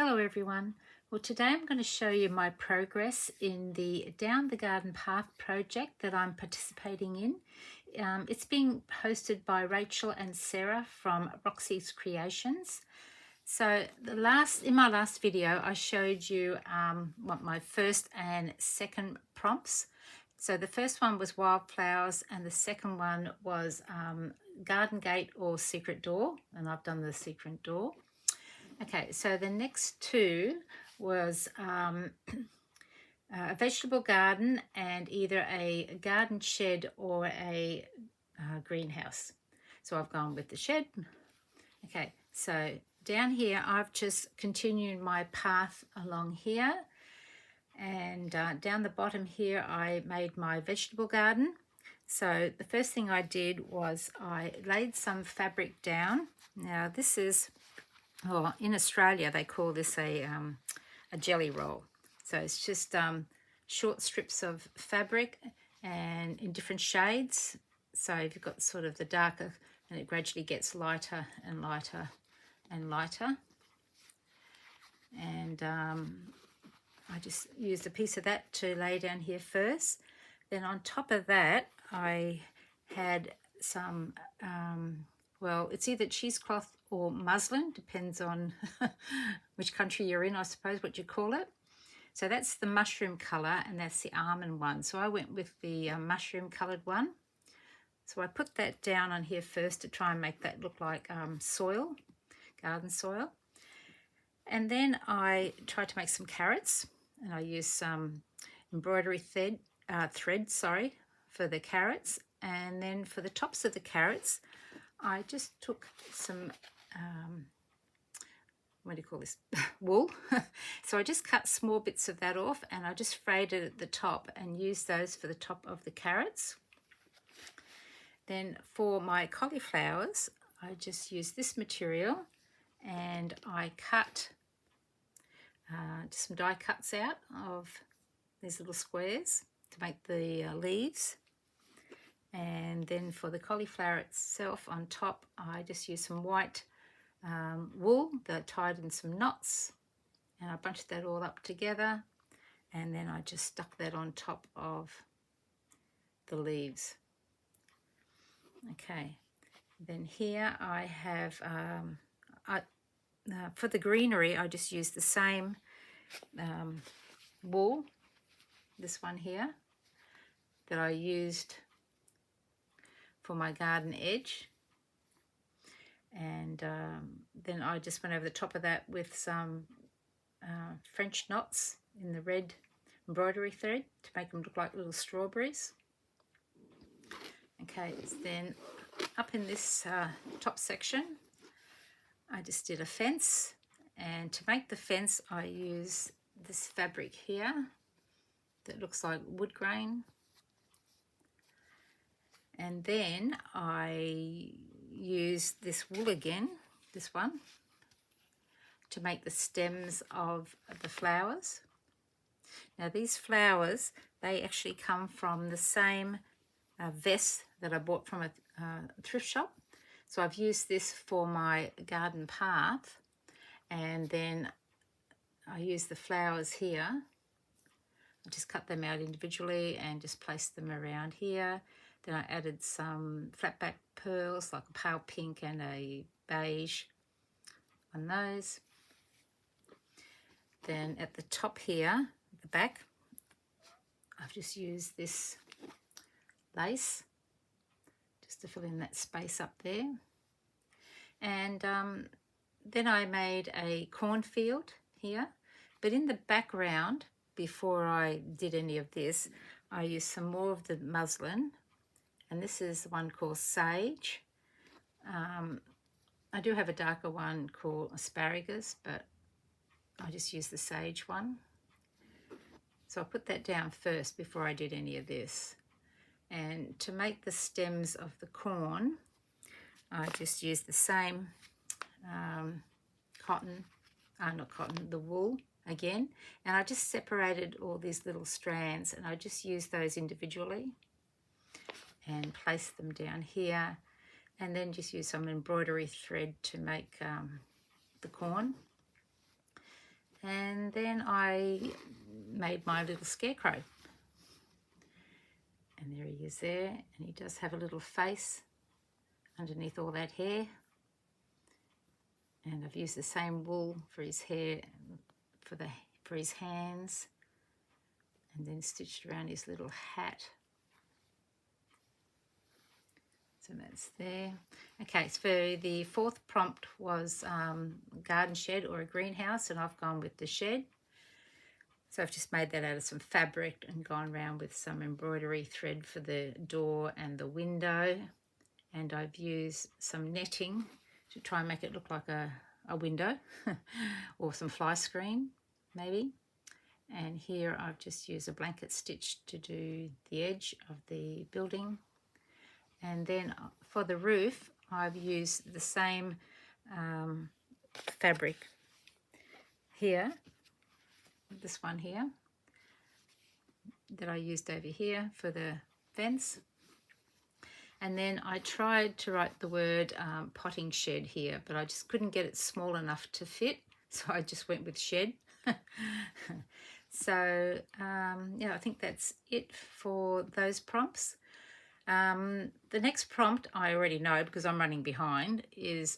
Hello everyone. Well, today I'm going to show you my progress in the Down the Garden Path project that I'm participating in. It's being hosted by Rachel and Sarah from Roxy's Creations. So in my last video I showed you what my first and second prompts. So the first one was wildflowers and the second one was garden gate or secret door, and I've done the secret door. Okay, so the next two was a vegetable garden and either a garden shed or a greenhouse. So I've gone with the shed. Okay, so down here I've just continued my path along here, and down the bottom here I made my vegetable garden. So the first thing I did was I laid some fabric down. Now this is, well, in Australia they call this a jelly roll. So it's just short strips of fabric and in different shades. So if you've got sort of the darker, and it gradually gets lighter and lighter and lighter. And I just used a piece of that to lay down here first. Then on top of that I had some well, it's either cheesecloth or muslin, depends on which country you're in, I suppose, what you call it. So that's the mushroom colour and that's the almond one. So I went with the mushroom coloured one. So I put that down on here first to try and make that look like soil, garden soil. And then I tried to make some carrots, and I used some embroidery thread, for the carrots. And then for the tops of the carrots, I just took some, what do you call this, wool. So I just cut small bits of that off and I just frayed it at the top and used those for the top of the carrots. Then for my cauliflowers, I just used this material and I cut just some die cuts out of these little squares to make the leaves. And then for the cauliflower itself on top, I just used some white wool that I tied in some knots, and I bunched that all up together, and then I just stuck that on top of the leaves. Okay, then here I have, for the greenery, I just used the same wool, this one here, that I used for my garden edge, and then I just went over the top of that with some French knots in the red embroidery thread to make them look like little strawberries. Okay, then up in this top section I just did a fence, and to make the fence I use this fabric here that looks like wood grain. And then I use this wool again, this one, to make the stems of the flowers. Now these flowers, they actually come from the same vest that I bought from a thrift shop. So I've used this for my garden path, and then I use the flowers here. I just cut them out individually and just placed them around here. Then I added some flat back pearls, like a pale pink and a beige on those. Then at the top here, at the back, I've just used this lace just to fill in that space up there. And then I made a cornfield here, but in the background, before I did any of this, I used some more of the muslin, and this is one called Sage. I do have a darker one called Asparagus, but I just used the Sage one. So I put that down first before I did any of this. And to make the stems of the corn, I just used the same the wool again, and I just separated all these little strands, and I just used those individually and placed them down here, and then just use some embroidery thread to make the corn. And then I made my little scarecrow. And there he is there, and he does have a little face underneath all that hair. And I've used the same wool for his hair, for his hands, and then stitched around his little hat. So that's there. Okay, so for the fourth prompt was garden shed or a greenhouse, and I've gone with the shed. So I've just made that out of some fabric and gone around with some embroidery thread for the door and the window. And I've used some netting to try and make it look like a window or some fly screen maybe. And here I've just used a blanket stitch to do the edge of the building. And then for the roof, I've used the same fabric here, this one here, that I used over here for the fence. And then I tried to write the word potting shed here, but I just couldn't get it small enough to fit, so I just went with shed. So yeah, I think that's it for those prompts. The next prompt I already know because I'm running behind is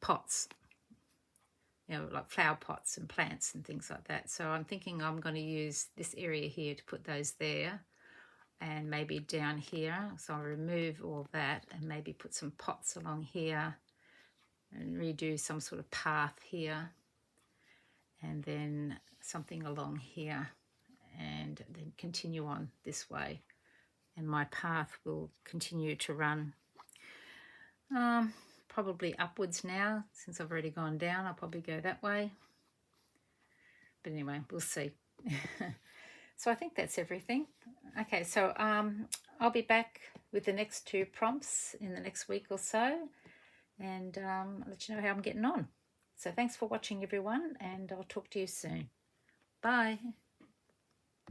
pots, you know, like flower pots and plants and things like that. So I'm thinking I'm going to use this area here to put those there, and maybe down here. So I'll remove all that and maybe put some pots along here and redo some sort of path here, and then something along here, and then continue on this way. And my path will continue to run probably upwards now. Since I've already gone down, I'll probably go that way. But anyway, we'll see. So I think that's everything. Okay, so I'll be back with the next two prompts in the next week or so, and I'll let you know how I'm getting on. So thanks for watching, everyone, and I'll talk to you soon. Bye.